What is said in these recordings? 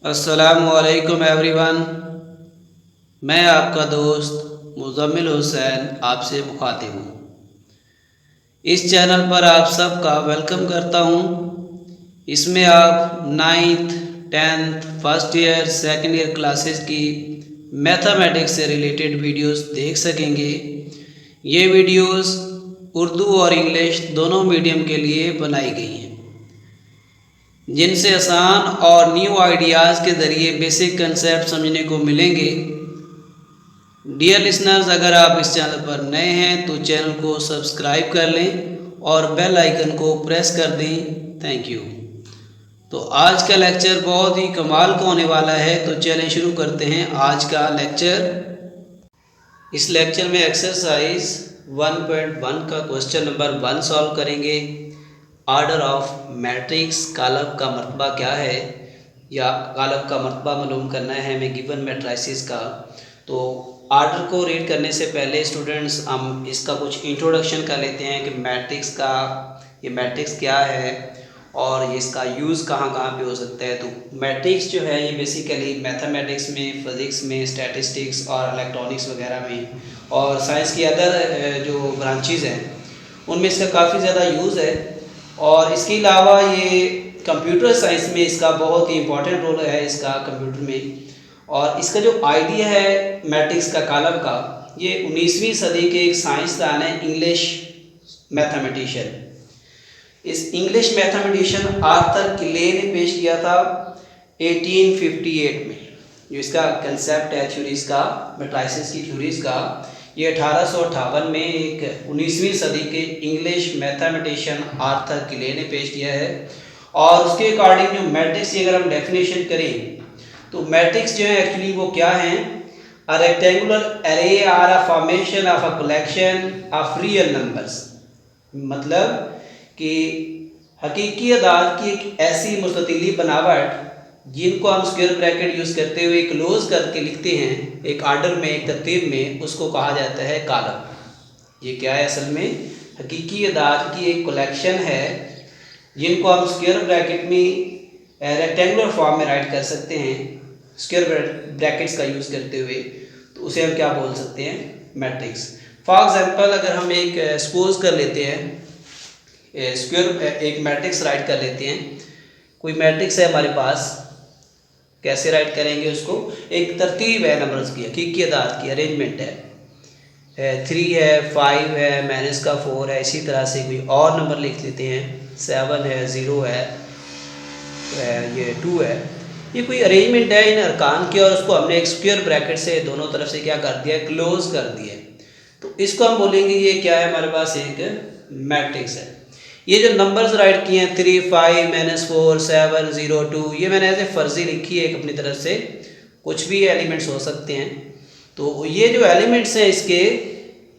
अस्सलामुअलैकुम एवरीवन। मैं आपका दोस्त मुज़म्मिल हुसैन आपसे मुखातिब हूँ। इस चैनल पर आप सबका वेलकम करता हूँ। इसमें आप ninth, tenth, first year, second year classes की मैथमेटिक्स से रिलेटेड वीडियोस देख सकेंगे। ये वीडियोस उर्दू और इंग्लिश दोनों मीडियम के लिए बनाई गई हैं, जिनसे आसान और न्यू आइडियाज़ के ज़रिए बेसिक कंसेप्ट समझने को मिलेंगे। डियर लिसनर्स, अगर आप इस चैनल पर नए हैं तो चैनल को सब्सक्राइब कर लें और बेल आइकन को प्रेस कर दें। Thank you. तो आज का लेक्चर बहुत ही कमाल का होने वाला है, तो चलिए शुरू करते हैं आज का लेक्चर। इस लेक्चर में एक्सरसाइज 1.1 का क्वेश्चन नंबर 1 सॉल्व करेंगे। आर्डर ऑफ मैट्रिक्स, कालब का मरतबा क्या है, या कालब का मरतबा मालूम करना है हमें गिवन मैट्रिसेस का। तो आर्डर को रीड करने से पहले स्टूडेंट्स हम इसका कुछ इंट्रोडक्शन कर लेते हैं कि मैट्रिक्स का, ये मैट्रिक्स क्या है और ये इसका यूज़ कहाँ कहाँ पे हो सकता है। तो मैट्रिक्स जो है ये बेसिकली मैथमेटिक्स में, फिज़िक्स में, स्टैटिस्टिक्स और इलेक्ट्रॉनिक्स वगैरह में और साइंस की अदर जो ब्रांचेज़ हैं उनमें इसका काफ़ी ज़्यादा यूज़ है। और इसके अलावा ये कंप्यूटर साइंस में इसका बहुत ही इम्पोर्टेंट रोल है इसका कंप्यूटर में। और इसका जो आइडिया है मैट्रिक्स का, कालब का, ये 19वीं सदी के एक साइंसदान है, इंग्लिश मैथमेटिशियन। इस इंग्लिश मैथमेटिशियन आर्थर क्ले ने पेश किया था 1858 में। जो इसका कंसेप्ट है थ्योरीज का, मैट्रिसेस की थ्योरीज का, ये 1858 में एक 19वीं सदी के इंग्लिश मैथमेटिशियन आर्थर क्ले ने पेश किया है। और उसके अकॉर्डिंग जो मैट्रिक्स की अगर हम डेफिनेशन करें तो मैट्रिक्स जो है एक्चुअली वो क्या है, a rectangular array are a formation of a collection of real numbers. मतलब कि हकीकी अदाद की एक ऐसी मुस्ततिली बनावट जिनको हम स्क्वायर ब्रैकेट यूज़ करते हुए क्लोज करके लिखते हैं एक आर्डर में, एक तरतीब में, उसको कहा जाता है कालब। ये क्या है असल में, हकीकी अदाद की एक कलेक्शन है जिनको हम स्क्वायर ब्रैकेट में रेक्टेंगुलर फॉर्म में राइट कर सकते हैं स्क्वायर ब्रैकेट्स का यूज़ करते हुए। तो उसे हम क्या बोल सकते हैं, मैट्रिक्स। फॉर एग्जांपल अगर हम एक सपोज कर लेते हैं स्क्वायर, एक मैट्रिक्स राइट कर लेते हैं। कोई मैट्रिक्स है हमारे पास, कैसे राइट करेंगे उसको, एक तरतीब है नंबर्स की, हकीकी अदाद की अरेंजमेंट है, 3 है, 5 है, माइनस का 4 है। इसी तरह से कोई और नंबर लिख लेते हैं, 7 है, 0 है, ये 2 है। ये कोई अरेंजमेंट है इन अरकान की और उसको हमने एक स्क्वायर ब्रैकेट से दोनों तरफ से क्या कर दिया, क्लोज कर दिया। तो इसको हम बोलेंगे ये क्या है, हमारे पास एक मैट्रिक्स है। ये जो नंबर्स राइट किए हैं 3, 5, -4, 7, 0, 2, ये मैंने ऐसे फर्जी लिखी है एक अपनी तरफ से, कुछ भी एलिमेंट्स हो सकते हैं। तो ये जो एलिमेंट्स हैं इसके,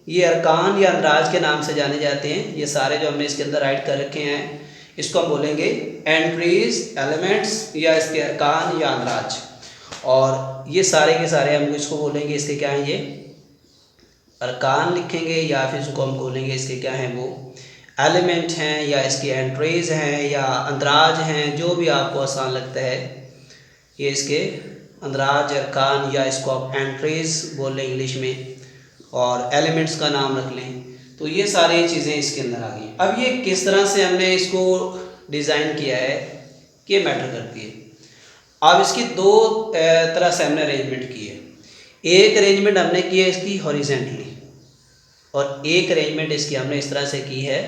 ये अरकान या अंदराज के नाम से जाने जाते हैं। ये सारे जो हमने इसके अंदर राइट कर रखे हैं इसको हम बोलेंगे एंट्रीज, एलिमेंट्स, या इसके अरकान या अंदराज। और ये सारे के सारे हम इसको बोलेंगे, इसके क्या हैं, ये अरकान लिखेंगे, या फिर इसको हम बोलेंगे इसके क्या हैं, वो एलिमेंट हैं, या इसकी एंट्रीज हैं, या अंदराज हैं, जो भी आपको आसान लगता है। ये इसके अंदराज, अरकान, या इसको आप एंट्रीज बोल लें इंग्लिश में, और एलिमेंट्स का नाम रख लें। तो ये सारी चीज़ें इसके अंदर आ गई। अब ये किस तरह से हमने इसको डिज़ाइन किया है कि मैटर करती है। अब इसकी दो तरह से हमने अरेंजमेंट की है। एक अरेंजमेंट हमने की है इसकी हॉरिजेंटली, और एक अरेंजमेंट इसकी हमने इस तरह से की है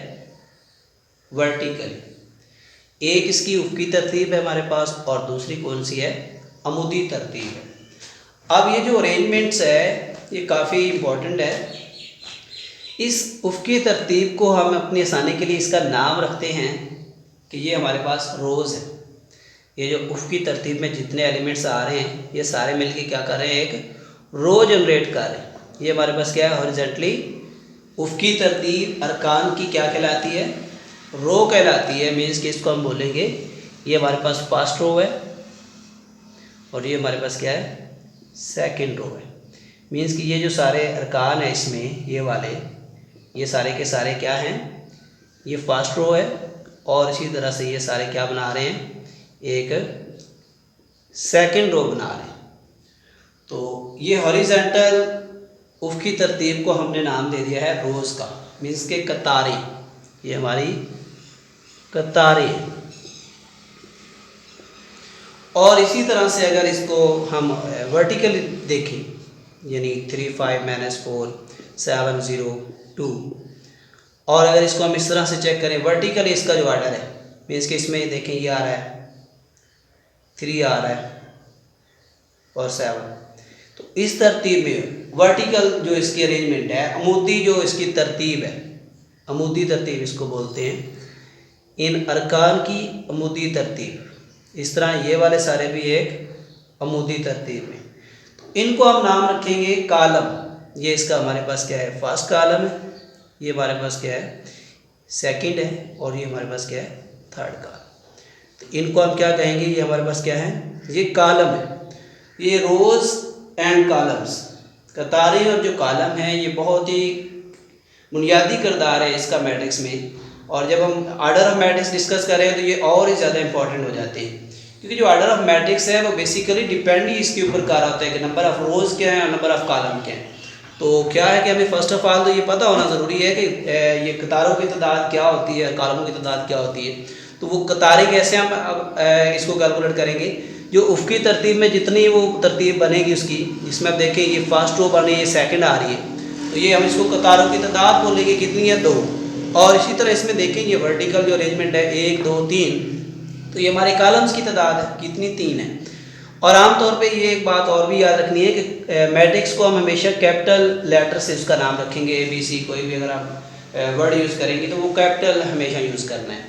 वर्टिकली। एक इसकी उफ़क़ी तरतीब है हमारे पास, और दूसरी कौन सी है, अमुदी तरतीब है। अब ये जो अरेंजमेंट्स है ये काफ़ी इम्पोर्टेंट है। इस उफ़क़ी तरतीब को हम अपनी आसानी के लिए इसका नाम रखते हैं कि ये हमारे पास रोज़ है। ये जो उफ़क़ी तरतीब में जितने एलिमेंट्स आ रहे हैं ये सारे मिलके क्या कर रहे हैं, एक रो जनरेट कर रहे हैं। ये हमारे पास क्या है, हॉरिजॉन्टली उफ़क़ी तरतीब अरकान की क्या कहलाती है, रो कहलाती है। मीन्स कि इसको हम बोलेंगे ये हमारे पास फर्स्ट रो है और ये हमारे पास क्या है, सेकंड रो है। मीन्स कि ये जो सारे अरकान हैं इसमें, ये वाले, ये सारे के सारे क्या हैं, ये फर्स्ट रो है। और इसी तरह से ये सारे क्या बना रहे हैं, एक सेकंड रो बना रहे हैं। तो ये हॉरिजॉन्टल उफ़क़ी तरतीब को हमने नाम दे दिया है रोज़ का, मीन्स के कतारें, ये हमारी कतारें। और इसी तरह से अगर इसको हम वर्टिकली देखें, यानी 3 5 -4 7 0 2, और अगर इसको हम इस तरह से चेक करें वर्टिकली, इसका जो आर्डर है मीन्स कि इसमें देखें ये आ रहा है 3 आ रहा है और 7, तो इस तरतीब में वर्टिकल जो इसकी अरेंजमेंट है, अमूदी जो इसकी तरतीब है, अमूदी तरतीब इसको बोलते हैं, इन अरकान की अमूदी तरतीब। इस तरह ये वाले सारे भी एक अमूदी तरतीब में, तो इनको हम नाम रखेंगे कालम। ये इसका हमारे पास क्या है, फर्स्ट कालम है, ये हमारे पास क्या है सेकंड है, और ये हमारे पास क्या है थर्ड कालम। तो इनको हम क्या कहेंगे, ये हमारे पास क्या है, ये कालम है। ये रोज़ एंड कॉलम्स, कतारें और जो कॉलम हैं, ये बहुत ही बुनियादी किरदार है इसका मैट्रिक्स में। और जब हम आर्डर ऑफ मैट्रिक्स डिस्कस करें तो ये और ही ज़्यादा इंपॉर्टेंट हो जाते हैं, क्योंकि जो आर्डर ऑफ मैट्रिक्स है वो बेसिकली डिपेंड ही इसके ऊपर कर रहा होता है कि नंबर ऑफ़ रोज़ क्या है और नंबर ऑफ़ कॉलम क्या है। तो क्या है कि हमें फ़र्स्ट ऑफ ऑल तो ये पता होना ज़रूरी है कि ये कतारों की तादाद क्या होती है, कॉलमों की तादाद क्या होती है। तो वो कतारें कैसे हम अब इसको कैलकुलेट करेंगे, जो उफ़क़ी तरतीब में जितनी वो तरतीब बनेगी उसकी, जिसमें आप देखें ये फर्स्ट रो बने, ये सेकंड आ रही है, तो ये हम इसको कतारों की तादाद बोलेंगे कितनी है 2। और इसी तरह इसमें देखें ये वर्टिकल जो अरेंजमेंट है 1 2 3, तो ये हमारे कॉलम्स की तादाद है कितनी 3 है। और आमतौर पे ये एक बात और भी याद रखनी है कि मैट्रिक्स को हम हमेशा कैपिटल लेटर से उसका नाम रखेंगे। ABC कोई भी अगर आप वर्ड यूज़ करेंगे तो वो कैपिटल हमेशा यूज़ करना है।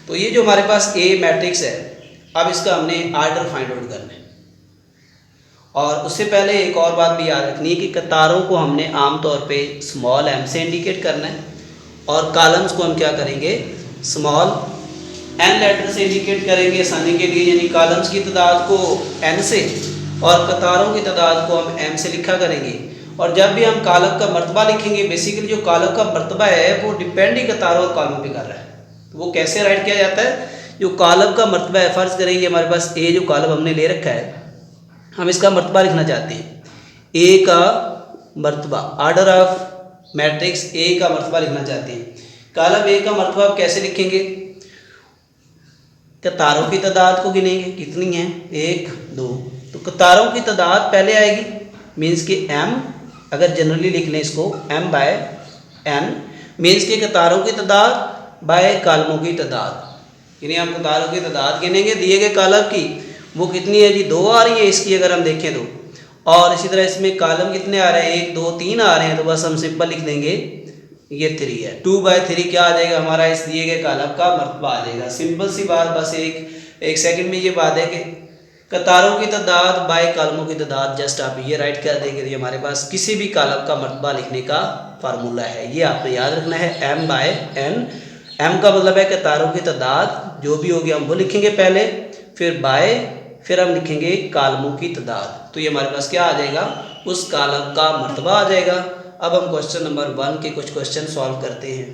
तो ये जो हमारे पास A मैट्रिक्स है, अब इसका हमने आर्डर फाइंड आउट करना है। और उससे पहले एक और बात भी याद रखनी है कि कतारों को हमने आमतौर पे स्मॉल m से इंडिकेट करना है, और कॉलम्स को हम क्या करेंगे स्मॉल n लेटर से इंडिकेट करेंगे आसानी के लिए, यानी कॉलम्स की तादाद को n से और कतारों की तादाद को हम m से लिखा करेंगे। और जब भी हम कॉलम का मर्तबा लिखेंगे, बेसिकली जो कॉलम का मर्तबा है वो डिपेंड ही कतारों और कॉलमों पे कर रहा है। तो वो कैसे राइट किया जाता है, जो कॉलम का मर्तबा है, फ़र्ज़ करें ये हमारे पास A जो कॉलम हमने ले रखा है, हम इसका मर्तबा लिखना चाहते हैं, A का मर्तबा, आर्डर ऑफ मैट्रिक्स A का मर्तबा लिखना चाहते हैं। कॉलम A का मर्तबा आप कैसे लिखेंगे, कतारों की तादाद को गिनेंगे कितनी है 1 2, तो कतारों की तादाद पहले आएगी, मीन्स कि m, अगर जनरली लिख लें इसको m/n, मीन्स कि कतारों की तादाद बाय कॉलमों की तादाद, यानी हम कतारों की तादाद गिनेंगे दिए गए कॉलम की, वो कितनी है जी 2 आ रही है इसकी अगर हम देखें तो। और इसी तरह इसमें कॉलम कितने आ रहे हैं 1 2 3 आ रहे हैं, तो बस हम सिंपल लिख देंगे ये 3 है। 2/3 क्या आ जाएगा हमारा, इस दिए गए कॉलम का मर्तबा आ जाएगा। सिंपल सी बात, बस एक सेकंड में ये बात है कि कतारों की तादाद बाय कॉलमों की तादाद, जस्ट आप ये राइट कर देंगे तो ये हमारे पास किसी भी कॉलम का मर्तबा लिखने का फार्मूला है। ये आपको याद रखना है m/n। m का मतलब है कतारों की तादाद, जो भी होगी हम वो लिखेंगे पहले, फिर बाय, फिर हम लिखेंगे कॉलमों की तादाद, तो ये हमारे पास क्या आ जाएगा, उस कॉलम का मर्तबा आ जाएगा। अब हम क्वेश्चन नंबर 1 के कुछ क्वेश्चन सॉल्व करते हैं।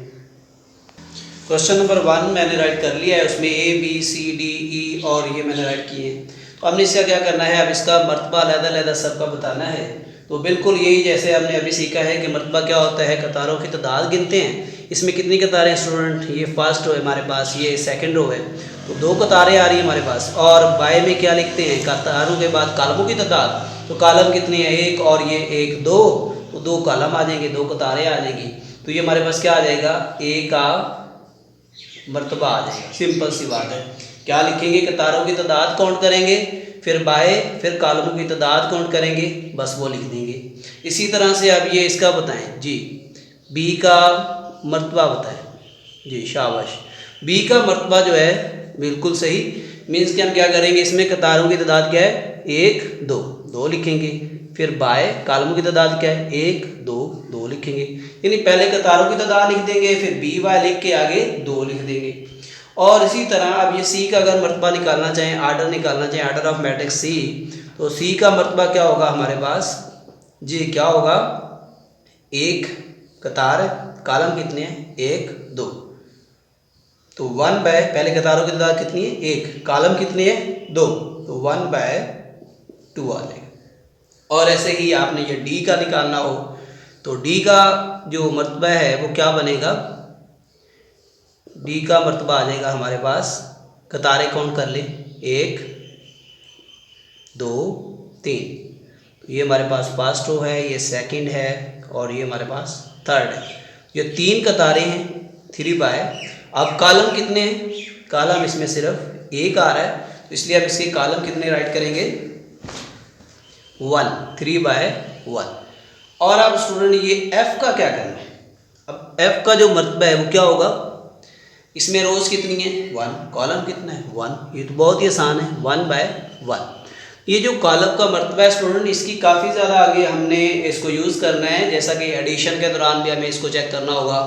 क्वेश्चन नंबर 1 मैंने राइट कर लिया है, उसमें ABCDE और ये मैंने राइट किए। तो हमने इसका क्या करना है, अब इसका मर्तबा अलग-अलग सबका बताना है। तो बिल्कुल यही जैसे हमने अभी सीखा है कि मर्तबा क्या होता है, कतारों की तादाद गिनते हैं। इसमें कितनी कतारें स्टूडेंट, ये फर्स्ट रो है हमारे पास, ये सेकंड रो है, तो 2 कतारें आ रही है हमारे पास। और बाय में क्या लिखते हैं, कतारों के बाद कॉलमों की तादाद, तो कॉलम कितने हैं 1 और ये 1 2, तो 2 कॉलम आ जाएंगे, 2 कतारें आ जाएंगी। तो ये हमारे पास क्या आ जाएगा, A का मर्तबा आ जाएगा। सिंपल सी बात है, क्या लिखेंगे, कतारों की तादाद काउंट करेंगे, फिर बाय, फिर कॉलमों की तादाद काउंट करेंगे, बस वो लिख देंगे। इसी तरह से अब ये इसका बताएं जी, B का मर्तबा बताएं जी, शाबाश। B का मर्तबा जो है बिल्कुल सही, मीन्स कि हम क्या करेंगे, इसमें कतारों की तादाद क्या है 1 2, 2 लिखेंगे, फिर बाय कॉलमों की तादाद क्या है 1 2, 2 लिखेंगे, यानी पहले कतारों की तादाद लिख देंगे, फिर B बाय लिख के आगे 2 लिख देंगे। और इसी तरह अब ये C का अगर मर्तबा निकालना चाहें, आर्डर निकालना चाहें, आर्डर ऑफ मैट्रिक्स C, तो C का मर्तबा क्या होगा हमारे पास जी, क्या होगा, 1 कतार, कॉलम कितने हैं 1 2, तो 1 बाय, पहले कतारों की तादाद कितनी है 1, कॉलम कितने हैं 2, तो 1/2 2 आ जाएगा। और ऐसे ही आपने ये डी का निकालना हो तो डी का जो मर्तबा है वो क्या बनेगा, डी का मर्तबा आ जाएगा हमारे पास, कतारें काउंट कर लें, 1 2 3, तो ये हमारे पास फर्स्ट रो है, ये सेकंड है और ये हमारे पास थर्ड है। ये 3 कतारें हैं 3 बाय। अब कॉलम कितने हैं, कॉलम इसमें सिर्फ एक आ रहा है, तो इसलिए अब इसके कॉलम कितने राइट करेंगे, 1, 3 बाय 1। और अब स्टूडेंट ये एफ का क्या करना है, अब एफ का जो मर्तबा है वो क्या होगा, इसमें रोज कितनी है 1, कॉलम कितना है 1, ये तो बहुत ही आसान है 1 बाय 1। ये जो कॉलम का मर्तबा है स्टूडेंट, इसकी काफ़ी ज़्यादा आगे हमने इसको यूज़ करना है, जैसा कि एडिशन के दौरान भी हमें इसको चेक करना होगा।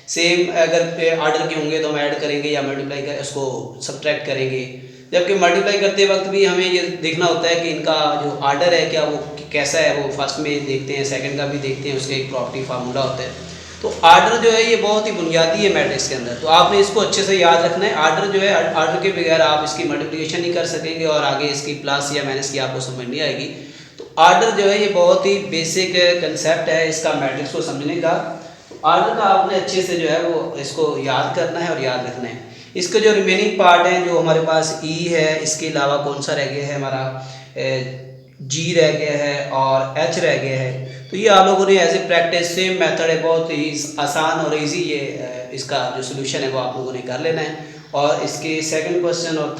सेम अगर आर्डर के होंगे तो हम ऐड करेंगे या मल्टीप्लाई कर उसको सब्ट्रैक्ट करेंगे, जबकि मल्टीप्लाई करते वक्त भी हमें ये देखना होता है कि इनका जो आर्डर है क्या वो कैसा है, वो फर्स्ट में देखते हैं, सेकंड का भी देखते हैं, उसका एक प्रॉपर्टी फार्मूला होता है। तो आर्डर जो है ये बहुत ही बुनियादी है मैट्रिक्स के अंदर, तो आपने इसको अच्छे से याद रखना है। आर्डर जो है, आर्डर के बगैर आप इसकी मल्टीप्लिकेशन नहीं कर सकेंगे और आगे इसकी प्लस या माइनस की आपको समझ नहीं आएगी। तो आर्डर जो है ये बहुत ही बेसिक कंसेप्ट है इसका मैट्रिक्स को समझने का। तो आर्डर का आपने अच्छे से जो है वो इसको याद करना है और याद रखना है। इसके जो रिमेनिंग पार्ट हैं, जो हमारे पास ई है, इसके अलावा कौन सा रह गया है हमारा, जी रह गया है और एच रह गया है। तो ये आप लोगों ने as a practice same method है, बहुत ही आसान और इजी ये इसका जो सोल्यूशन है वो आप लोगों ने कर लेना है। और इसके सेकंड क्वेश्चन और